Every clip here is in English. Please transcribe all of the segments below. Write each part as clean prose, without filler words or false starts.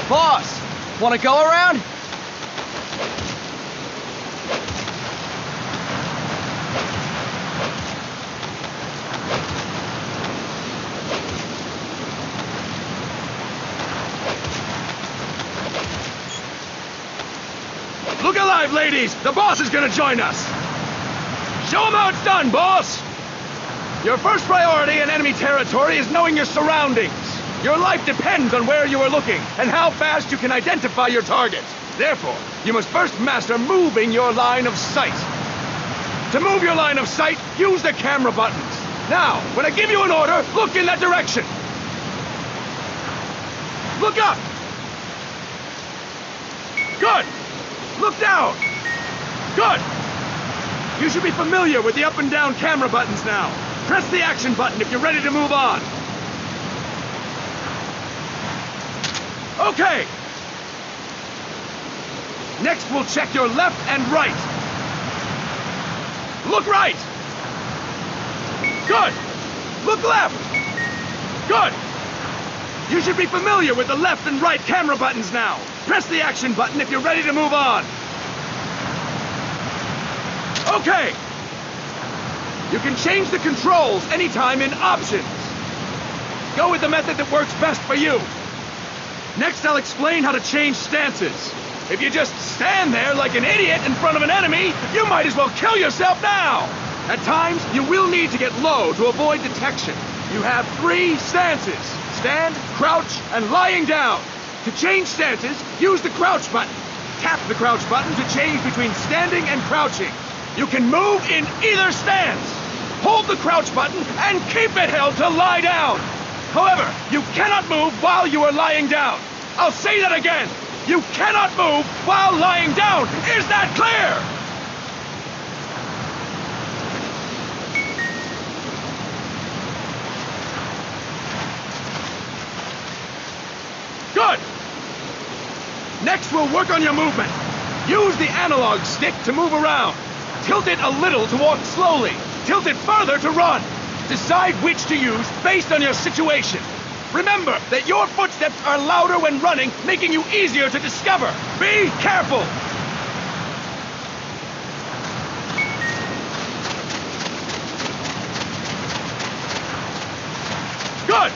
Boss, wanna go around? Look alive, ladies! The boss is gonna join us! Show him how it's done, boss! Your first priority in enemy territory is knowing your surroundings. Your life depends on where you are looking and how fast you can identify your target. Therefore, you must first master moving your line of sight. To move your line of sight, use the camera buttons. Now, when I give you an order, look in that direction. Look up. Good. Look down. Good. You should be familiar with the up and down camera buttons now. Press the action button if you're ready to move on. Okay. Next, we'll check your left and right. Look right. Good. Look left. Good. You should be familiar with the left and right camera buttons now. Press the action button if you're ready to move on. Okay. You can change the controls anytime in Options. Go with the method that works best for you. Next, I'll explain how to change stances. If you just stand there like an idiot in front of an enemy, you might as well kill yourself now. At times, you will need to get low to avoid detection. You have 3 stances: stand, crouch, and lying down. To change stances, use the crouch button. Tap the crouch button to change between standing and crouching. You can move in either stance. Hold the crouch button and keep it held to lie down. However, you cannot move while you are lying down. I'll say that again. You cannot move while lying down. Is that clear? Good. Next, we'll work on your movement. Use the analog stick to move around. Tilt it a little to walk slowly. Tilt it further to run. Decide which to use based on your situation. Remember that your footsteps are louder when running, making you easier to discover. Be careful! Good!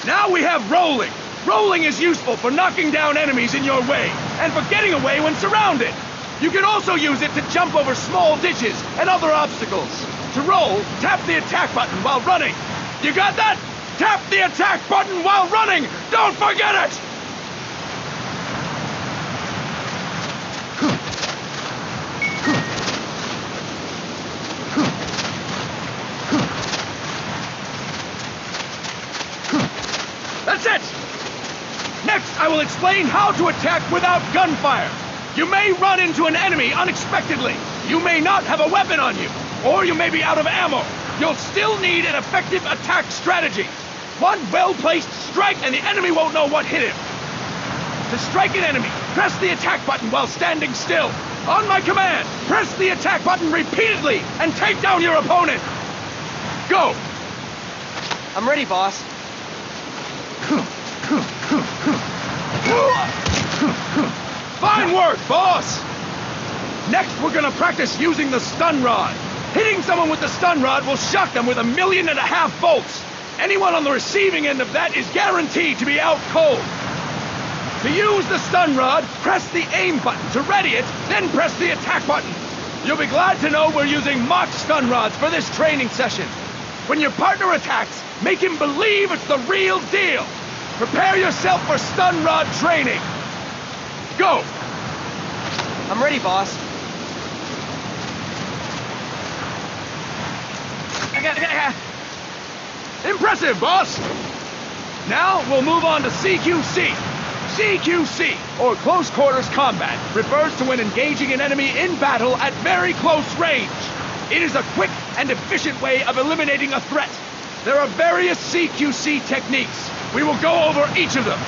Now we have rolling. Rolling is useful for knocking down enemies in your way, and for getting away when surrounded. You can also use it to jump over small ditches and other obstacles. To roll, tap the attack button while running. You got that? Tap the attack button while running! Don't forget it! That's it! Next, I will explain how to attack without gunfire. You may run into an enemy unexpectedly. You may not have a weapon on you, or you may be out of ammo. You'll still need an effective attack strategy. One well-placed strike and the enemy won't know what hit him. To strike an enemy, press the attack button while standing still. On my command, press the attack button repeatedly and take down your opponent. Go! I'm ready, boss. Fine work, boss! Next, we're gonna practice using the stun rod. Hitting someone with the stun rod will shock them with 1.5 million volts. Anyone on the receiving end of that is guaranteed to be out cold. To use the stun rod, press the aim button to ready it, then press the attack button. You'll be glad to know we're using mock stun rods for this training session. When your partner attacks, make him believe it's the real deal. Prepare yourself for stun rod training. Go! I'm ready, boss. Impressive, boss! Now, we'll move on to CQC. CQC, or Close Quarters Combat, refers to when engaging an enemy in battle at very close range. It is a quick and efficient way of eliminating a threat. There are various CQC techniques. We will go over each of them.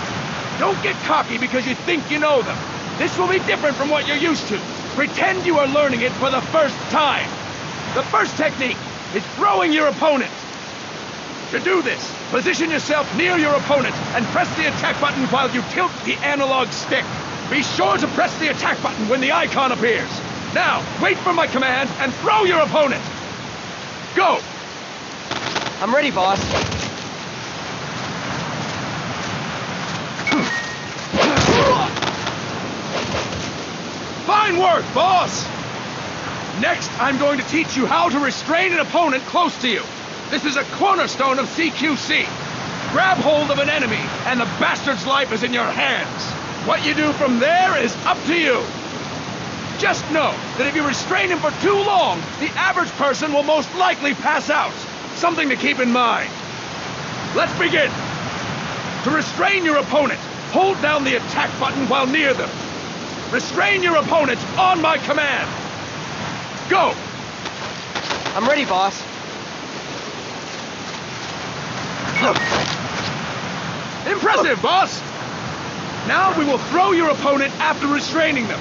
Don't get cocky because you think you know them. This will be different from what you're used to. Pretend you are learning it for the first time. The first technique is throwing your opponent. To do this, position yourself near your opponent and press the attack button while you tilt the analog stick. Be sure to press the attack button when the icon appears. Now, wait for my command and throw your opponent. Go! I'm ready, boss. Fine work, boss! Next, I'm going to teach you how to restrain an opponent close to you. This is a cornerstone of CQC. Grab hold of an enemy, and the bastard's life is in your hands. What you do from there is up to you. Just know that if you restrain him for too long, the average person will most likely pass out. Something to keep in mind. Let's begin. To restrain your opponent, hold down the attack button while near them. Restrain your opponent on my command. Go! I'm ready, boss. Impressive, boss! Now we will throw your opponent after restraining them.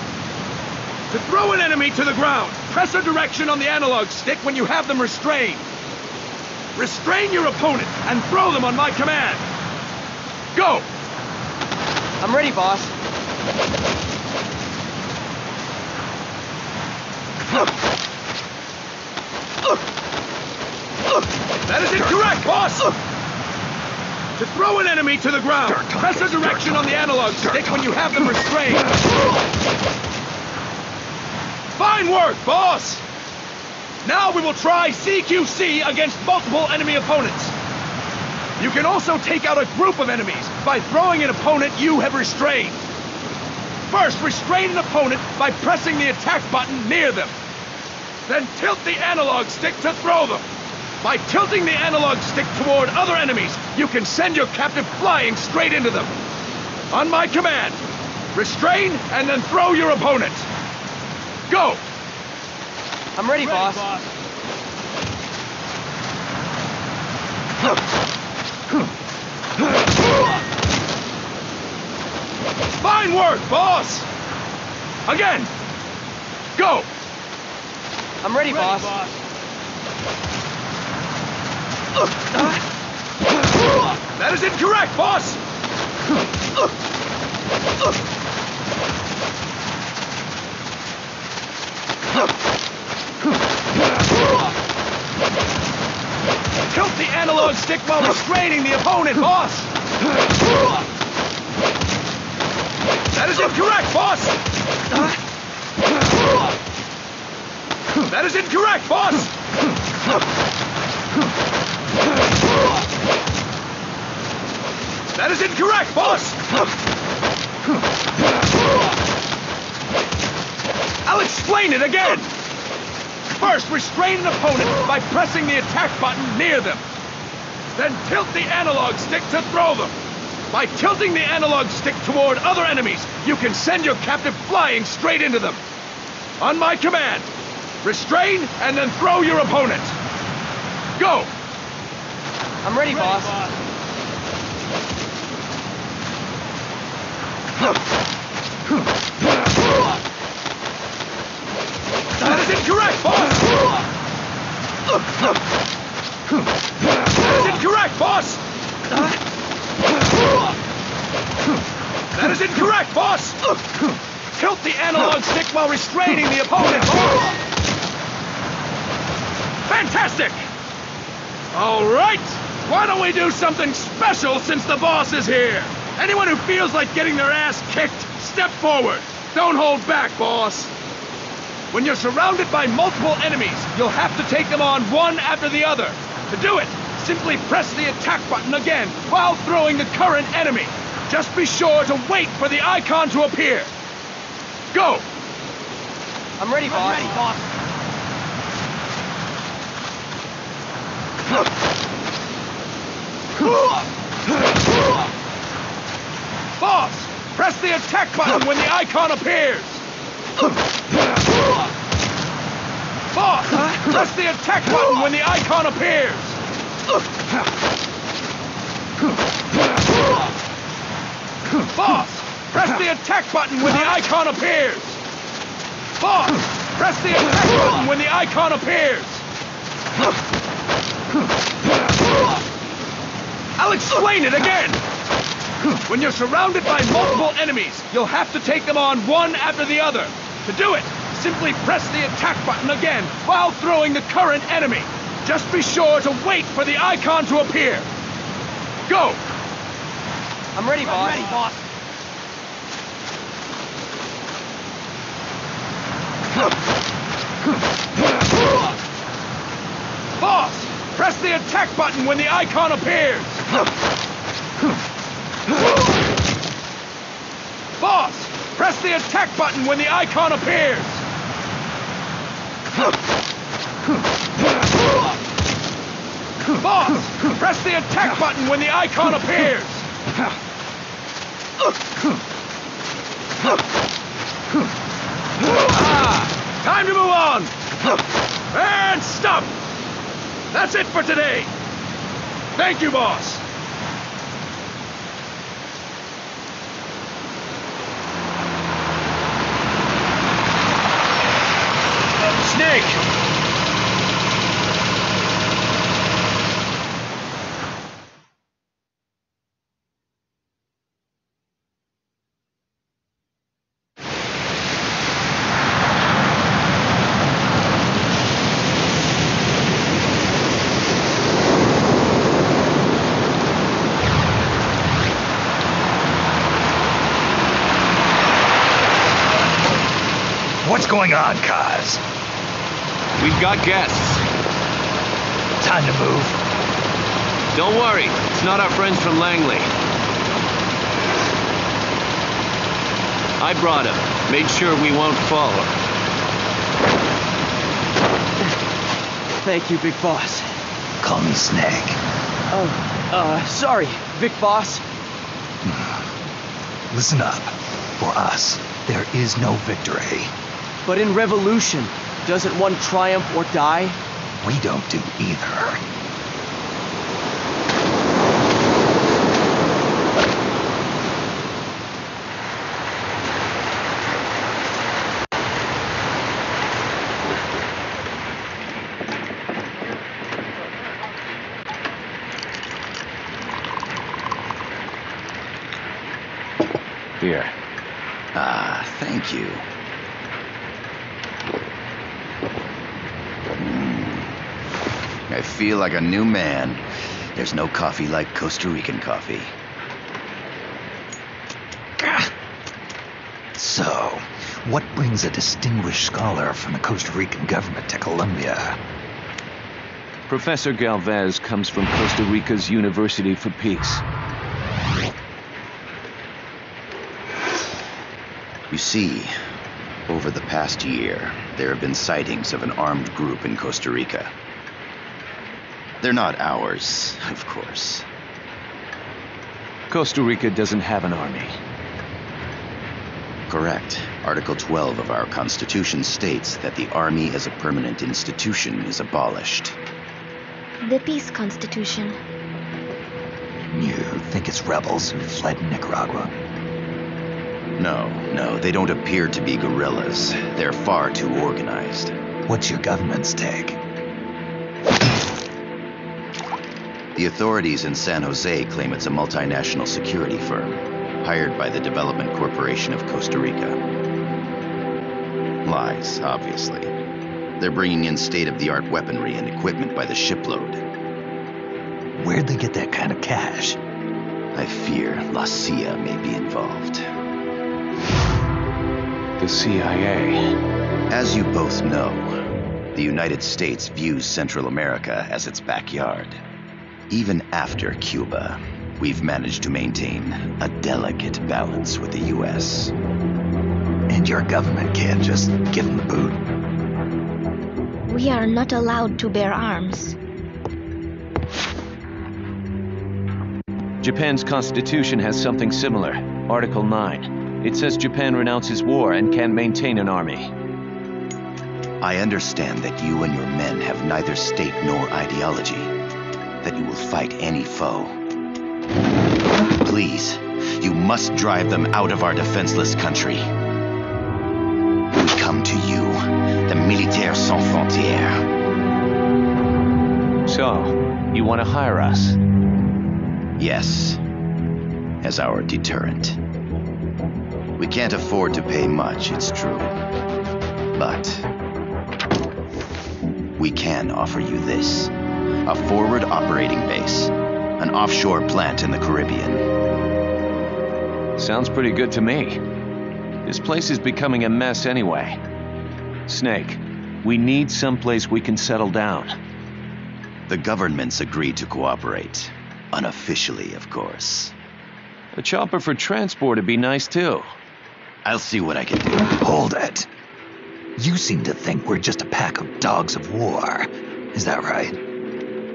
To throw an enemy to the ground, press a direction on the analog stick when you have them restrained. Restrain your opponent and throw them on my command. Go! I'm ready, boss. That is incorrect, boss! To throw an enemy to the ground, press a direction on the analog stick when you have them restrained. Fine work, boss! Now we will try CQC against multiple enemy opponents. You can also take out a group of enemies by throwing an opponent you have restrained. First, restrain an opponent by pressing the attack button near them. Then tilt the analog stick to throw them. By tilting the analog stick toward other enemies, you can send your captive flying straight into them. On my command, restrain and then throw your opponent. Go! I'm ready, boss. Fine work, boss! Again! Go! I'm ready, boss. That is incorrect, boss! Tilt the analog stick while restraining the opponent, boss! That is incorrect, boss! That is incorrect, boss! That is incorrect, boss! I'll explain it again! First, restrain an opponent by pressing the attack button near them. Then tilt the analog stick to throw them. By tilting the analog stick toward other enemies, you can send your captive flying straight into them. On my command, restrain and then throw your opponent. Go! I'm ready, boss. That is incorrect, boss! That is incorrect, boss! That is incorrect, boss! Tilt the analog stick while restraining the opponent, boss! Fantastic! All right! Why don't we do something special since the boss is here? Anyone who feels like getting their ass kicked, step forward. Don't hold back, boss. When you're surrounded by multiple enemies, you'll have to take them on one after the other. To do it, simply press the attack button again while throwing the current enemy. Just be sure to wait for the icon to appear. Go! I'm ready, boss. Boss, Press the attack button when the icon appears! Boss, press the attack button when the icon appears! Boss, press the attack button when the icon appears! Boss, press the attack button when the icon appears! I'll explain it again! When you're surrounded by multiple enemies, you'll have to take them on one after the other. To do it, simply press the attack button again while throwing the current enemy. Just be sure to wait for the icon to appear. Go! I'm ready, boss. Ready, boss. Boss, press the attack button when the icon appears. Boss, press the attack button when the icon appears. Boss, press the attack button when the icon appears. Time to move on! And stop! That's it for today! Thank you, boss! Snake! What's going on, Kaz? We've got guests. Time to move. Don't worry, it's not our friends from Langley. I brought him. Made sure we won't follow. Thank you, Big Boss. Call me Snake. Sorry, Big Boss. Listen up. For us, there is no victory. But in revolution, doesn't one triumph or die? We don't do either. Here. Ah, thank you. I feel like a new man. There's no coffee like Costa Rican coffee. So, what brings a distinguished scholar from the Costa Rican government to Colombia? Professor Galvez comes from Costa Rica's University for Peace. You see, over the past year, there have been sightings of an armed group in Costa Rica. They're not ours, of course. Costa Rica doesn't have an army. Correct. Article 12 of our Constitution states that the Army as a permanent institution is abolished. The Peace Constitution. You think it's rebels who fled Nicaragua? No, they don't appear to be guerrillas. They're far too organized. What's your government's take? The authorities in San Jose claim it's a multinational security firm, hired by the Development Corporation of Costa Rica. Lies, obviously. They're bringing in state-of-the-art weaponry and equipment by the shipload. Where'd they get that kind of cash? I fear La CIA may be involved. The CIA. As you both know, the United States views Central America as its backyard. Even after Cuba, we've managed to maintain a delicate balance with the U.S. And your government can't just give them the boot? We are not allowed to bear arms. Japan's constitution has something similar. Article 9. It says Japan renounces war and can't maintain an army. I understand that you and your men have neither state nor ideology, that you will fight any foe. Please, you must drive them out of our defenseless country. We come to you, the Militaires Sans Frontières. So, you want to hire us? Yes, as our deterrent. We can't afford to pay much, it's true. But we can offer you this. A forward operating base. An offshore plant in the Caribbean. Sounds pretty good to me. This place is becoming a mess anyway. Snake, we need someplace we can settle down. The governments agreed to cooperate. Unofficially, of course. A chopper for transport would be nice too. I'll see what I can do. Hold it. You seem to think we're just a pack of dogs of war. Is that right?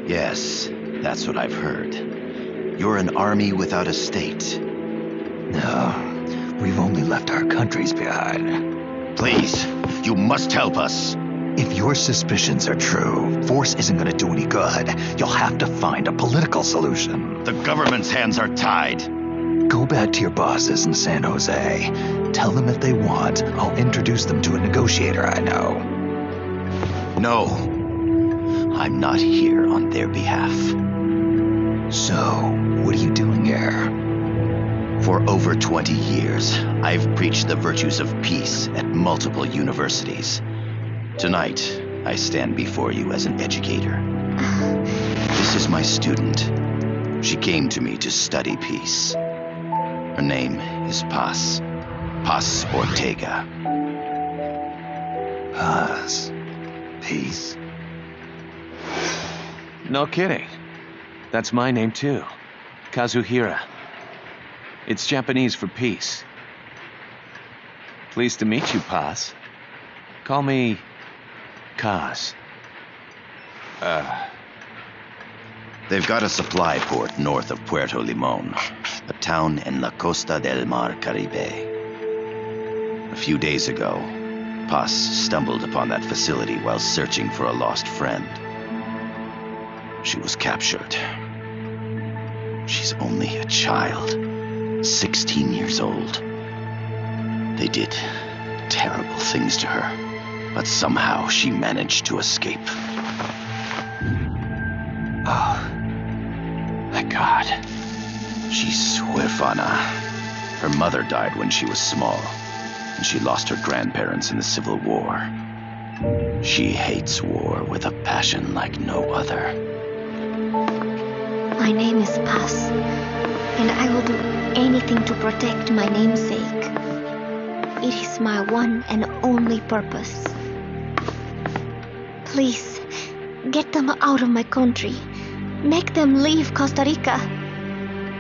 Yes, that's what I've heard. You're an army without a state. No, we've only left our countries behind. Please, you must help us. If your suspicions are true, force isn't going to do any good. You'll have to find a political solution. The government's hands are tied. Go back to your bosses in San Jose. Tell them if they want, I'll introduce them to a negotiator I know. No, I'm not here on their behalf. So, what are you doing here? For over 20 years, I've preached the virtues of peace at multiple universities. Tonight, I stand before you as an educator. This is my student. She came to me to study peace. Her name is Paz. Paz Ortega. Paz. Peace. No kidding. That's my name too. Kazuhira. It's Japanese for peace. Pleased to meet you, Paz. Call me Kaz. They've got a supply port north of Puerto Limon, a town in La Costa del Mar Caribe. A few days ago, Paz stumbled upon that facility while searching for a lost friend. She was captured. She's only a child, 16 years old. They did terrible things to her, but somehow she managed to escape. Oh, thank God. She's huérfana. Her mother died when she was small, and she lost her grandparents in the Civil War. She hates war with a passion like no other. My name is Paz, and I will do anything to protect my namesake. It is my one and only purpose. Please, get them out of my country. Make them leave Costa Rica.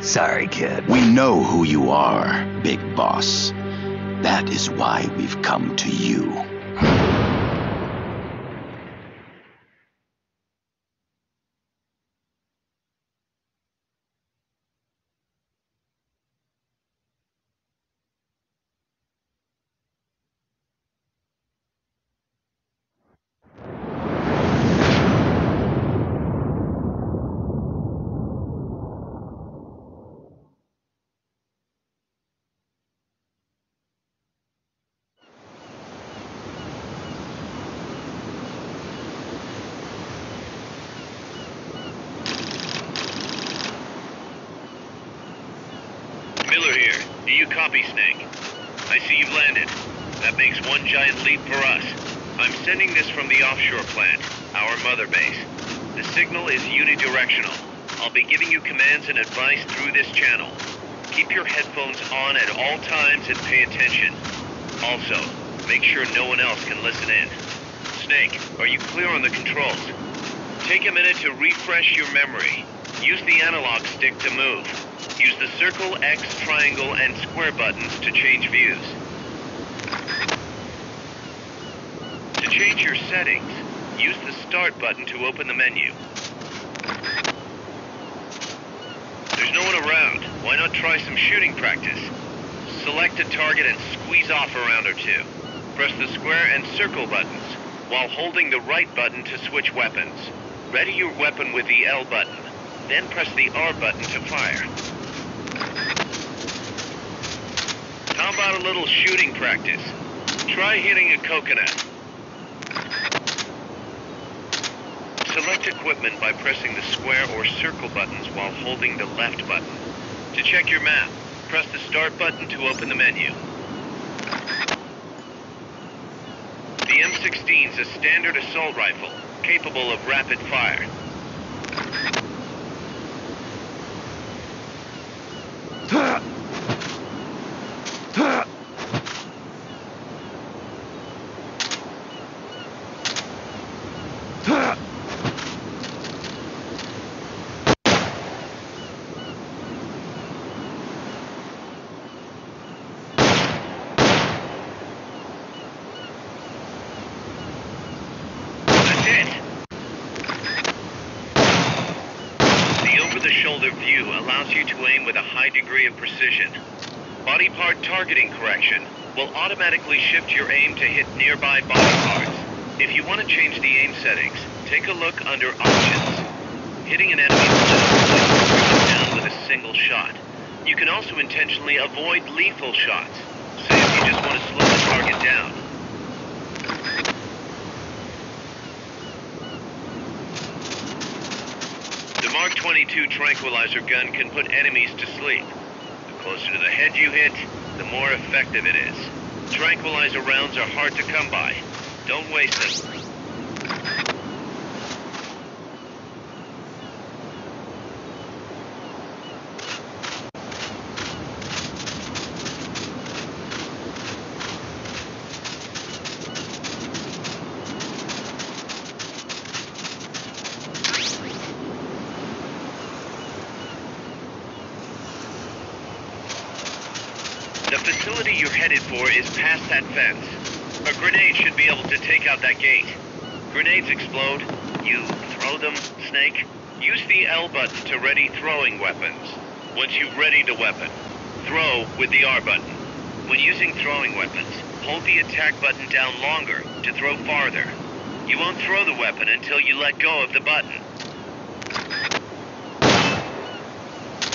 Sorry, kid. We know who you are, Big Boss. That is why we've come to you. Do you copy, Snake? I see you've landed. That makes one giant leap for us. I'm sending this from the offshore plant, our mother base. The signal is unidirectional. I'll be giving you commands and advice through this channel. Keep your headphones on at all times and pay attention. Also, make sure no one else can listen in. Snake, are you clear on the controls? Take a minute to refresh your memory. Use the analog stick to move. Use the circle, X, triangle, and square buttons to change views. To change your settings, use the start button to open the menu. There's no one around. Why not try some shooting practice? Select a target and squeeze off a round or two. Press the square and circle buttons, while holding the right button to switch weapons. Ready your weapon with the L button, then press the R button to fire. How about a little shooting practice? Try hitting a coconut. Select equipment by pressing the square or circle buttons while holding the left button. To check your map, press the start button to open the menu. The M16 is a standard assault rifle, capable of rapid fire. That's it! The over-the-shoulder view allows you to aim with a high degree of precision. Body part targeting correction will automatically shift your aim to hit nearby body parts. If you want to change the aim settings, take a look under Options. Hitting an enemy will down with a single shot. You can also intentionally avoid lethal shots. Say if you just want to slow the target down. The Mark 22 tranquilizer gun can put enemies to sleep. The closer to the head you hit, the more effective it is. Tranquilizer rounds are hard to come by. Don't waste them. The facility you're headed for is past that fence. A grenade should be able to take out that gate. Grenades explode. You throw them, Snake? Use the L button to ready throwing weapons. Once you've readied a weapon, throw with the R button. When using throwing weapons, hold the attack button down longer to throw farther. You won't throw the weapon until you let go of the button.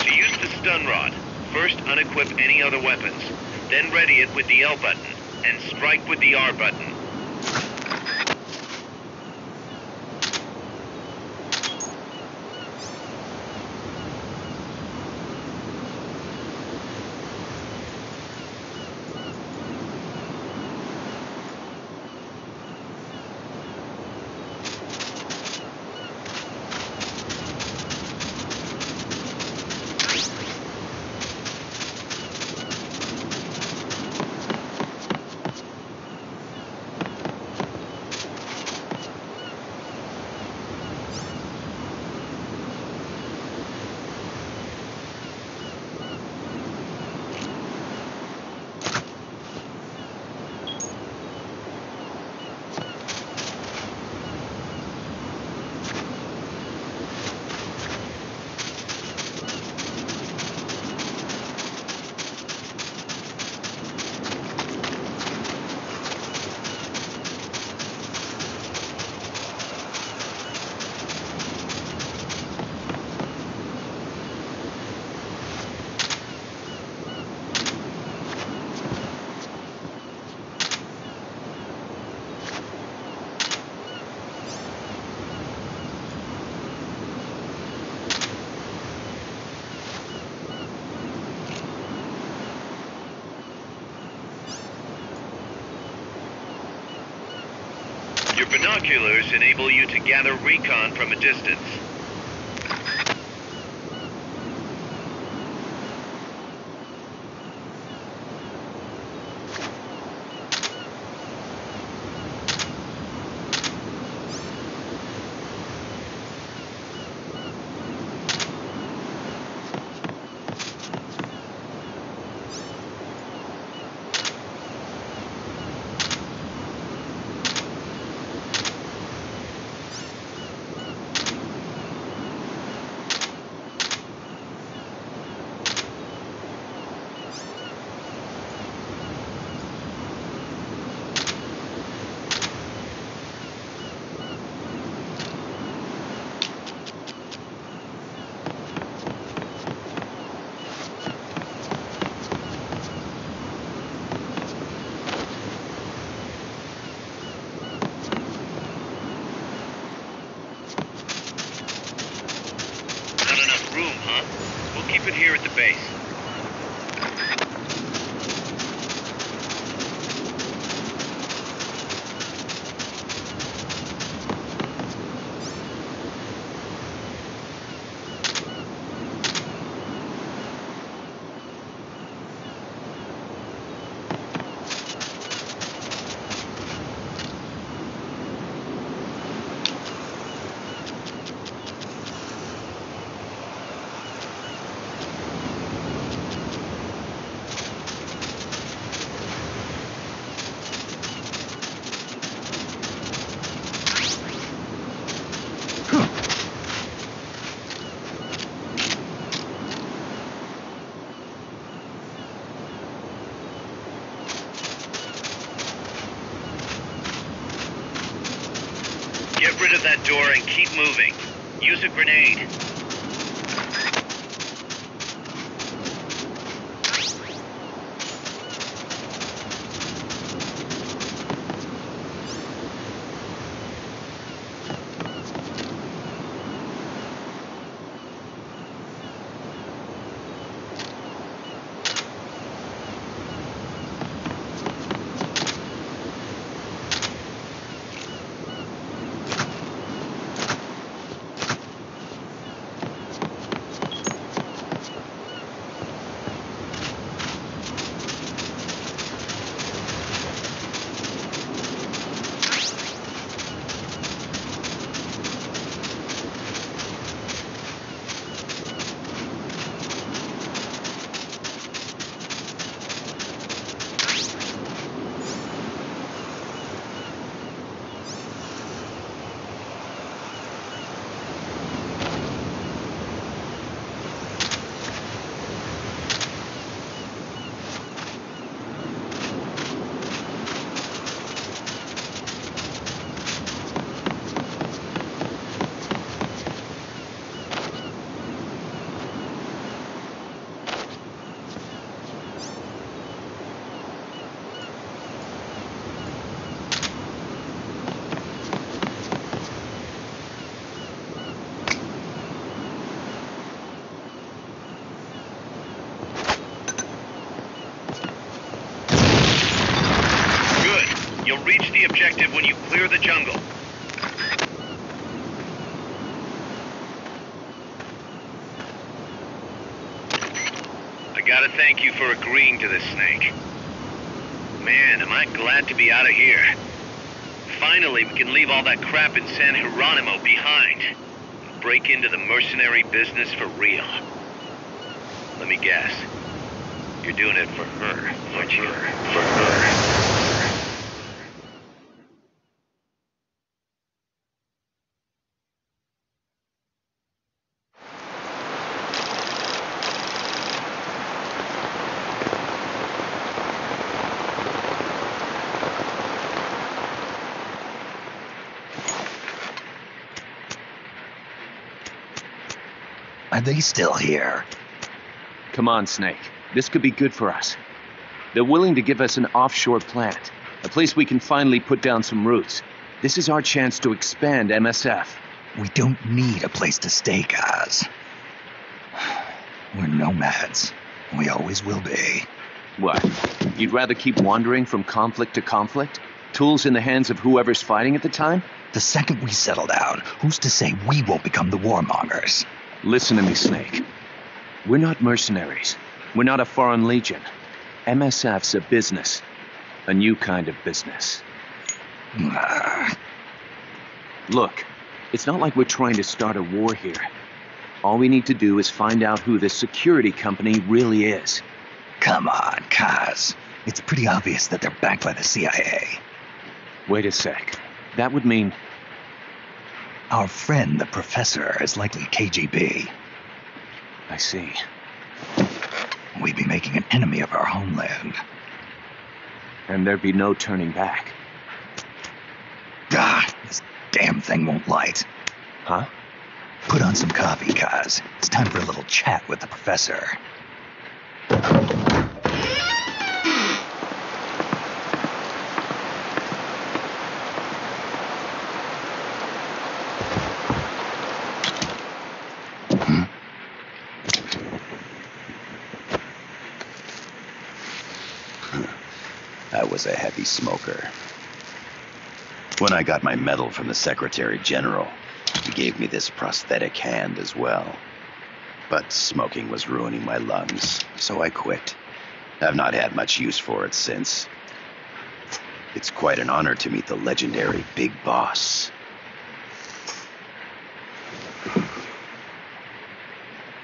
To use the stun rod, first unequip any other weapons, then ready it with the L button, and strike with the R button. Your binoculars enable you to gather recon from a distance. keep it here at the base. Get rid of that door and keep moving. Use a grenade. You'll reach the objective when you clear the jungle. I gotta thank you for agreeing to this, Snake. Man, am I glad to be out of here. Finally, we can leave all that crap in San Geronimo behind and break into the mercenary business for real. Let me guess. You're doing it for her, aren't you? For her. Are they still here? Come on, Snake. This could be good for us. They're willing to give us an offshore plant, a place we can finally put down some roots. This is our chance to expand MSF. We don't need a place to stay, guys. We're nomads. We always will be. What? You'd rather keep wandering from conflict to conflict? Tools in the hands of whoever's fighting at the time? The second we settle down, who's to say we won't become the warmongers? Listen to me, Snake. We're not mercenaries. We're not a foreign legion. MSF's a business. A new kind of business. Look, it's not like we're trying to start a war here. All we need to do is find out who this security company really is. Come on, Kaz. It's pretty obvious that they're backed by the CIA. Wait a sec. That would mean... Our friend, the professor, is likely KGB. I see. We'd be making an enemy of our homeland. And there'd be no turning back. This damn thing won't light. Huh? Put on some coffee, Kaz. It's time for a little chat with the professor. was a heavy smoker. When I got my medal from the Secretary General, he gave me this prosthetic hand as well. But smoking was ruining my lungs, so I quit. I've not had much use for it since. It's quite an honor to meet the legendary Big Boss.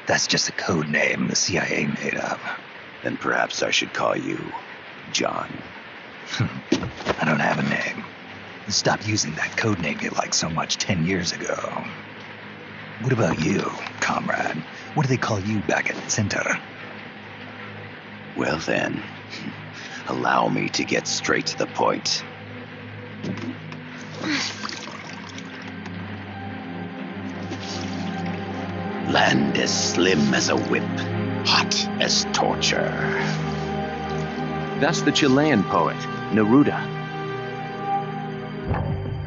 That's just a code name the CIA made up. Then perhaps I should call you John. I don't have a name. Stop using that code name you liked so much 10 years ago. What about you, comrade? What do they call you back at Center? Well then, allow me to get straight to the point. Land as slim as a whip, hot as torture. That's the Chilean poet, Neruda.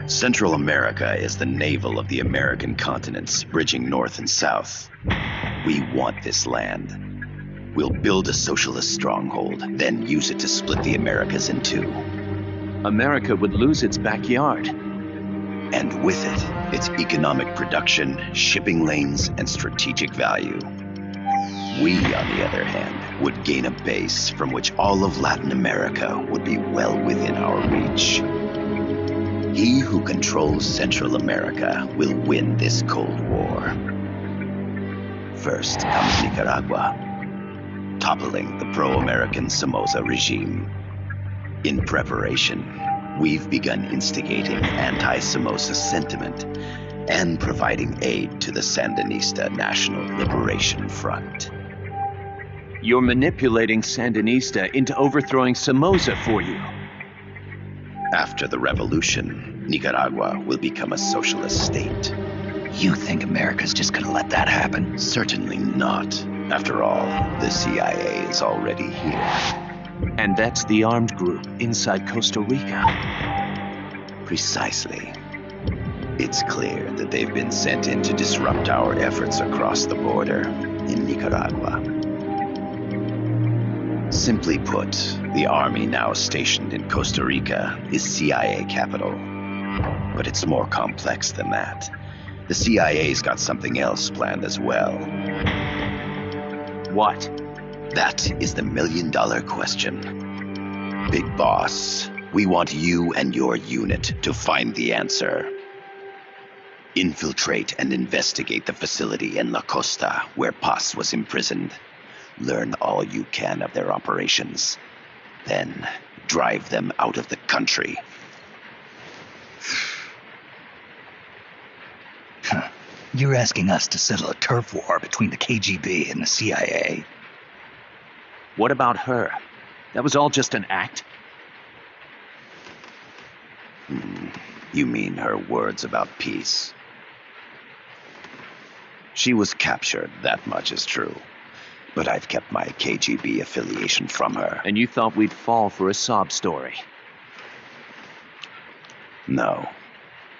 Central America is the navel of the American continents, bridging north and south. We want this land. We'll build a socialist stronghold, then use it to split the Americas in two. America would lose its backyard. And with it, its economic production, shipping lanes, and strategic value. We, on the other hand, would gain a base from which all of Latin America would be well within our reach. He who controls Central America will win this Cold War. First comes Nicaragua, toppling the pro-American Somoza regime. In preparation, we've begun instigating anti-Somoza sentiment and providing aid to the Sandinista National Liberation Front. You're manipulating Sandinista into overthrowing Somoza for you. After the revolution, Nicaragua will become a socialist state. You think America's just gonna let that happen? Certainly not. After all, the CIA is already here. And that's the armed group inside Costa Rica. Precisely. It's clear that they've been sent in to disrupt our efforts across the border in Nicaragua. Simply put, the army now stationed in Costa Rica is CIA capital. But it's more complex than that. The CIA's got something else planned as well. What? That is the million-dollar question. Big Boss, we want you and your unit to find the answer. Infiltrate and investigate the facility in La Costa where Paz was imprisoned. Learn all you can of their operations. Then drive them out of the country. You're asking us to settle a turf war between the KGB and the CIA. What about her? That was all just an act? You mean her words about peace? She was captured, that much is true. But I've kept my KGB affiliation from her. And you thought we'd fall for a sob story? No.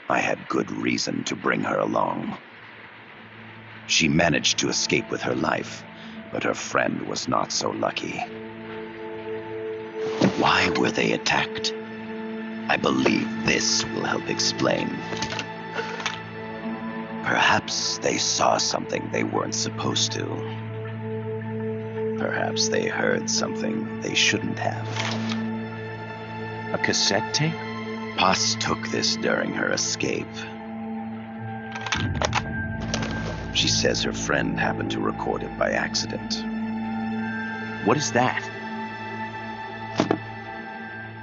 I had good reason to bring her along. She managed to escape with her life, but her friend was not so lucky. Why were they attacked? I believe this will help explain. Perhaps they saw something they weren't supposed to. Perhaps they heard something they shouldn't have. A cassette tape? Paz took this during her escape. She says her friend happened to record it by accident. What is that?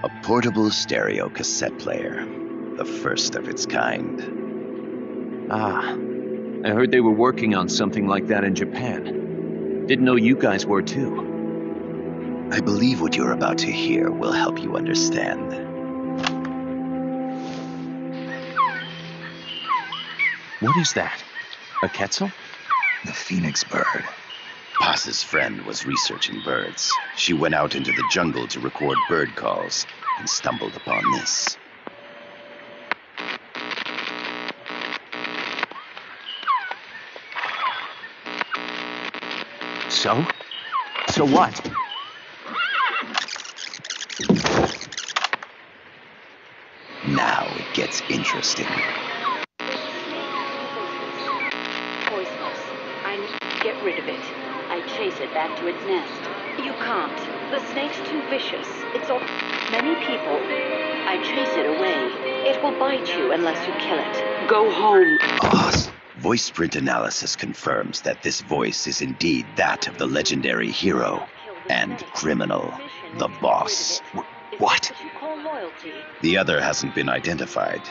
A portable stereo cassette player. The first of its kind. Ah, I heard they were working on something like that in Japan. Didn't know you guys were too. I believe what you're about to hear will help you understand. What is that? A quetzal? The phoenix bird. Paz's friend was researching birds. She went out into the jungle to record bird calls and stumbled upon this. So? So what? Now it gets interesting. Poisonous. I need to get rid of it. I chase it back to its nest. You can't. The snake's too vicious. It's all... Many people. I chase it away. It will bite you unless you kill it. Go home. Voice print analysis confirms that this voice is indeed that of the legendary hero and criminal, the boss. What? The other hasn't been identified.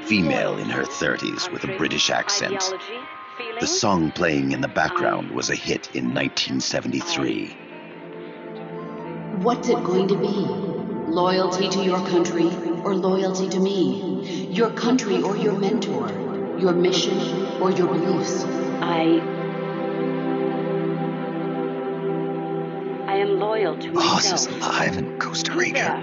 Female in her 30s with a British accent. The song playing in the background was a hit in 1973. What's it going to be? Loyalty to your country or loyalty to me? Your country or your mentor? Your mission or your beliefs? I am loyal to Boss myself. is alive in Costa Rica.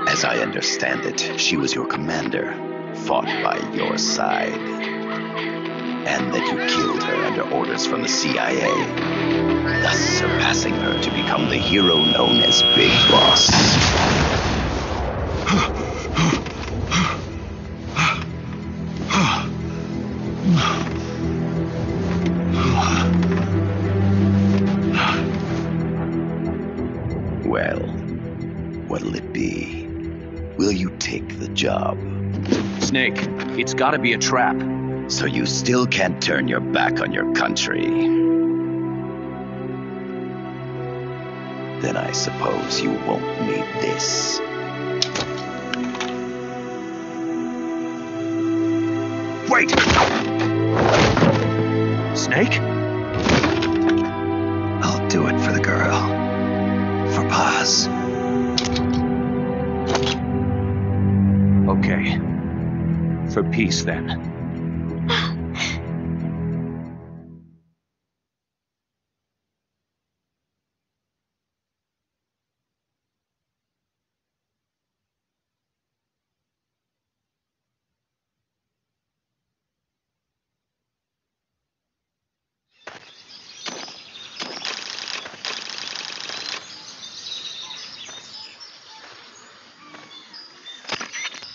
As I understand it, she was your commander, fought by your side. And that you killed her under orders from the CIA, thus surpassing her to become the hero known as Big Boss. Well, what'll it be? Will you take the job? Snake, it's gotta be a trap. So you still can't turn your back on your country? Then I suppose you won't need this. Wait! Snake? I'll do it for the girl. For Paz. Okay. For peace, then.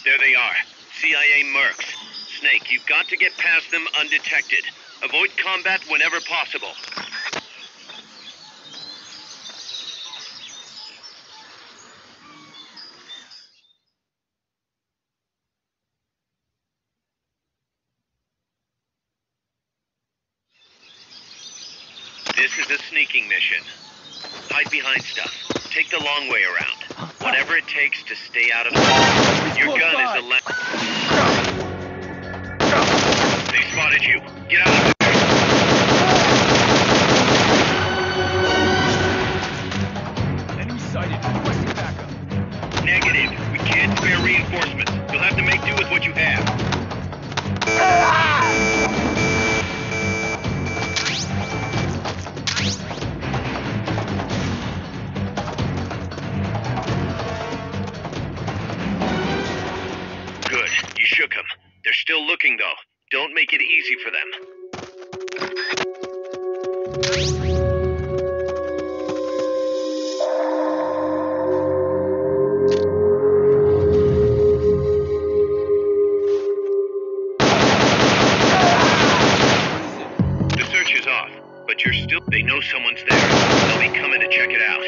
There they are. CIA mercs. Snake, you've got to get past them undetected. Avoid combat whenever possible. This is a sneaking mission. Hide behind stuff. Take the long way around. Whatever it takes to stay out of sight. Your gun is the last. They spotted you. Get out of there. Enemy sighted. Requesting backup. Negative. We can't spare reinforcements. You'll have to make do with what you have. Good. You shook them. They're still looking, though. Don't make it easy for them. The search is off, but you're still... They know someone's there. They'll be coming to check it out.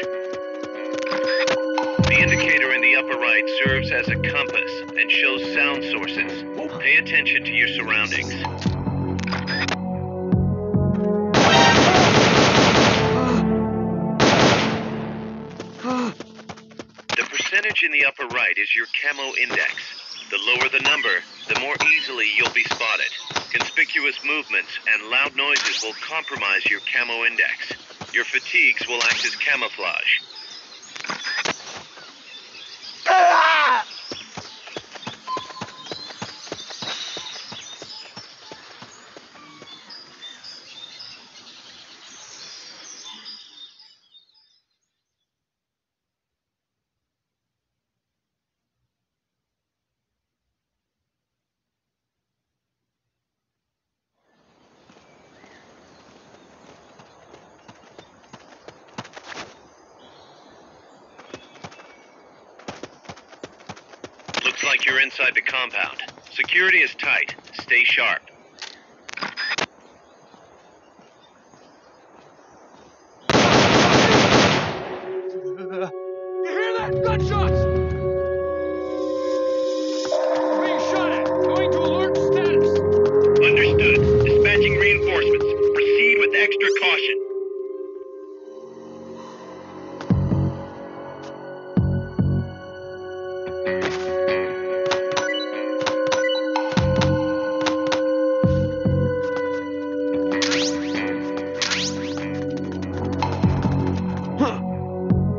The indicator in the upper right serves as a compass and shows sound sources. Pay attention to your surroundings. The percentage in the upper right is your camo index. The lower the number, the more easily you'll be spotted. Conspicuous movements and loud noises will compromise your camo index. Your fatigues will act as camouflage. Looks like you're inside the compound. Security is tight. Stay sharp. You hear that? Gunshots! We're being shot at. Going to alert status. Understood. Dispatching reinforcements. Proceed with extra caution.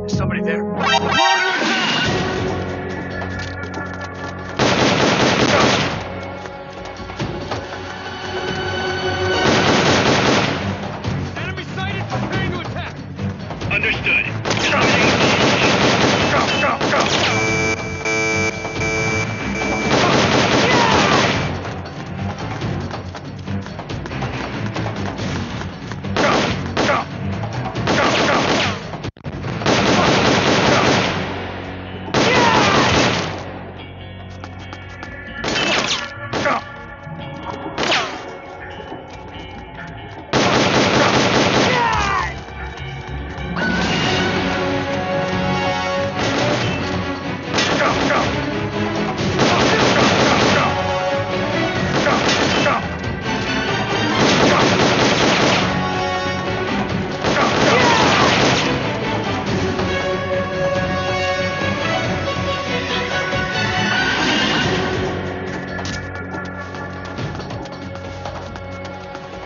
Is somebody there? We're under attack! Enemy sighted, preparing to attack! Understood.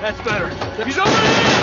That's better. He's over here!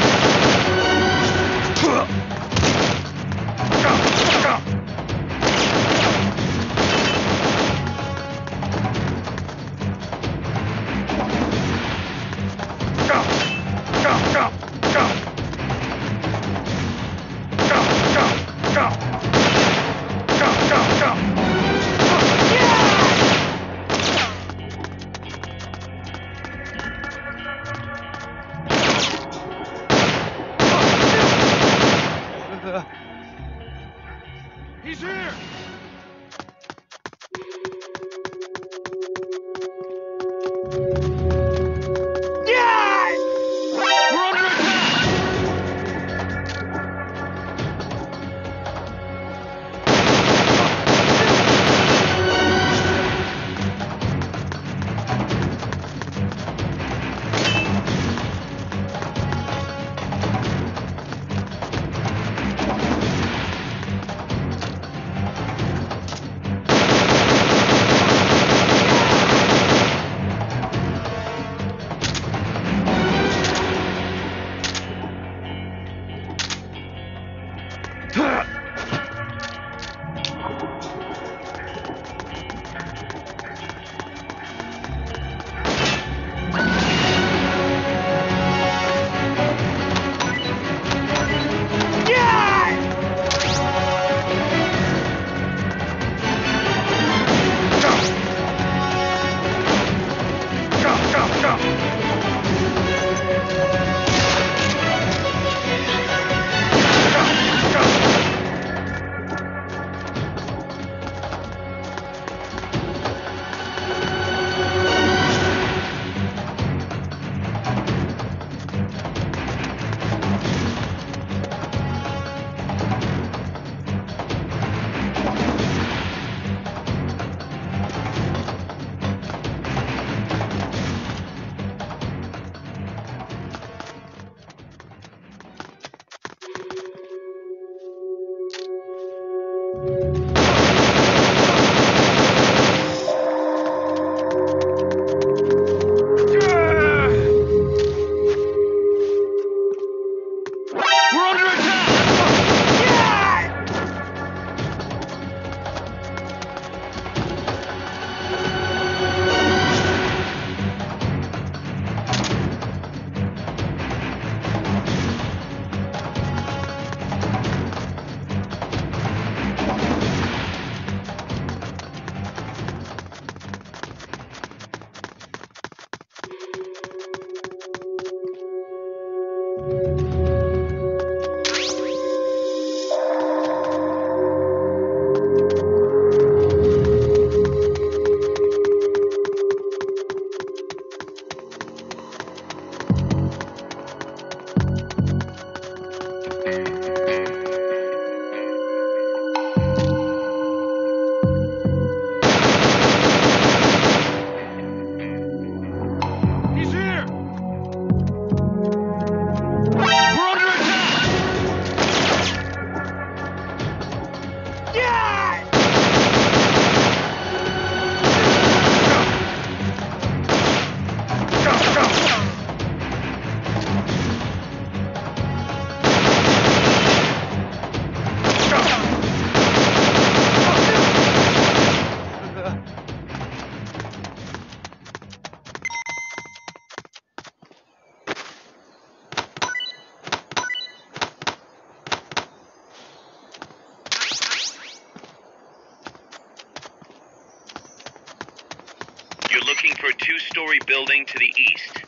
looking for a 2-story building to the east.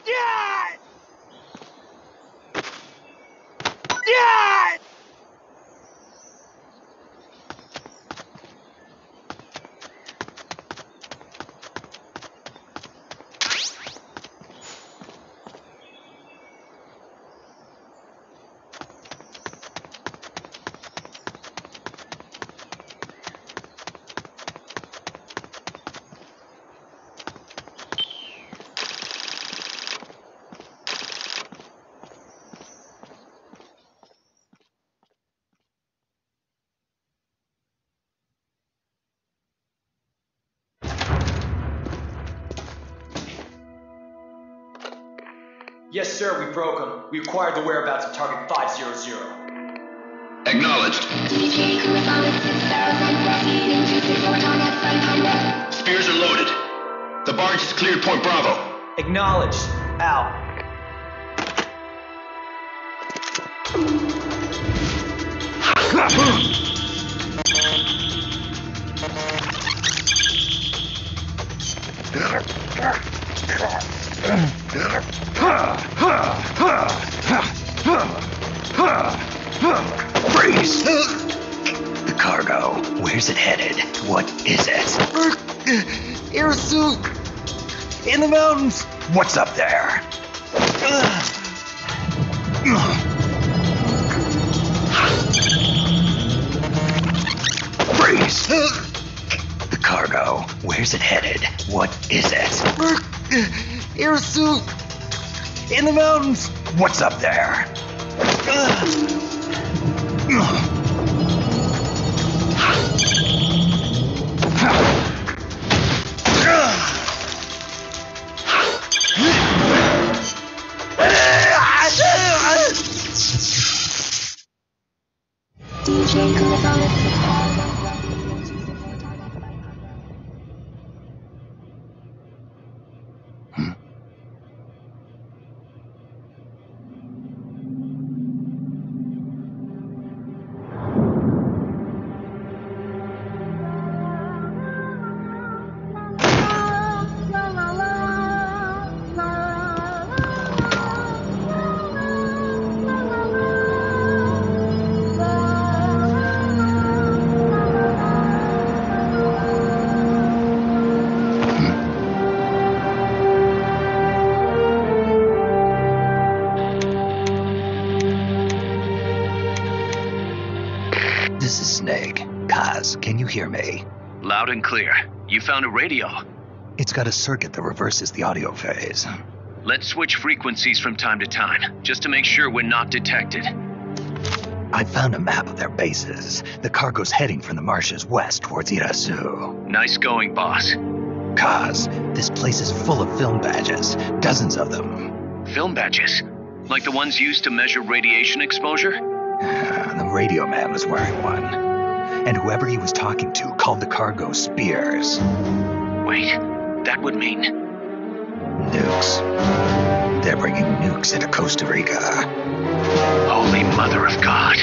Yeah! Yeah! Yes, sir, we broke them. We acquired the whereabouts of target 500. Acknowledged. Spears are loaded. The barge has cleared Point Bravo. Acknowledged. Out. Freeze! The cargo. Where's it headed? What is it? Air suit! In the mountains! What's up there? Freeze! The cargo. Where's it headed? What is it? Air suit! In the mountains! What's up there? DJ Gonzalez. This is Snake. Kaz, can you hear me? Loud and clear. You found a radio. It's got a circuit that reverses the audio phase. Let's switch frequencies from time to time, just to make sure we're not detected. I found a map of their bases. The cargo's heading from the marshes west towards Irasu. Nice going, boss. Kaz, this place is full of film badges. Dozens of them. Film badges? Like the ones used to measure radiation exposure? The radio man was wearing one. And whoever he was talking to called the cargo Spears. Wait, that would mean... Nukes. They're bringing nukes into Costa Rica. Holy Mother of God.